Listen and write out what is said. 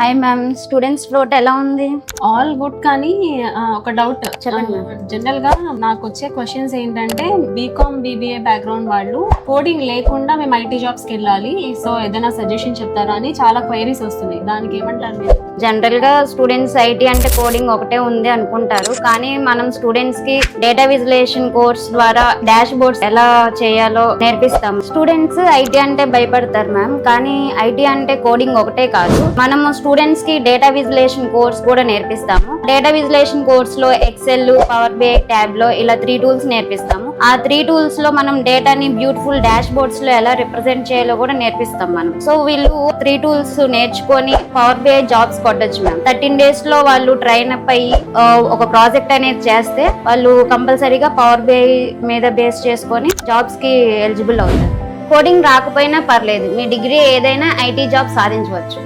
Hi ma'am, students float ఎలా ఉంది? All good, కానీ ఒక డౌట్ చెప్పండి. జనరల్ గా నాకు వచ్చే క్వశ్చన్స్ ఏంటంటే బీకామ్ బీబీఏ బ్యాక్గ్రౌండ్ వాళ్ళు కోడింగ్ లేకుండా మేము ఐటీ జాబ్స్ కి వెళ్ళాలి, సో ఏదైనా సజెషన్ చెప్తారా అని చాలా క్వైరీస్ వస్తున్నాయి. దానికి ఏమంటారు మీరు? జనరల్ గా స్టూడెంట్స్ ఐటీ అంటే కోడింగ్ ఒకటే ఉంది అనుకుంటారు, కానీ మనం స్టూడెంట్స్ కి డేటా విజులేషన్ కోర్స్ ద్వారా డాష్ బోర్డ్స్ ఎలా చేయాలో నేర్పిస్తాం. స్టూడెంట్స్ ఐటీ అంటే భయపడతారు మ్యామ్, కానీ ఐటీ అంటే కోడింగ్ ఒకటే కాదు. మనము స్టూడెంట్స్ కి డేటా విజులేషన్ కోర్స్ కూడా నేర్పిస్తాము. డేటా విజులేషన్ కోర్స్ లో ఎక్సెల్, పవర్ బిఐ, ట్యాబ్లో ఇలా 3 టూల్స్ నేర్పిస్తాము. ఆ 3 టూల్స్ లో మనం డేటాని బ్యూటిఫుల్ డాష్ బోర్డ్స్ లో ఎలా రిప్రజెంట్ చేయాలో కూడా నేర్పిస్తాం మనం. సో వీళ్ళు 3 టూల్స్ నేర్చుకొని పవర్ బిఐ జాబ్స్ కొట్టచ్చు మ్యామ్. 13 days లో వాళ్ళు ట్రైన్ అప్ అయ్యి ఒక ప్రాజెక్ట్ అనేది చేస్తే వాళ్ళు కంపల్సరీగా పవర్ బిఐ మీద బేస్ చేసుకొని జాబ్స్ కి ఎలిజిబుల్ అవుతారు. కోడింగ్ రాకపోయినా పర్లేదు, మీ డిగ్రీ ఏదైనా ఐటీ జాబ్ సాధించవచ్చు.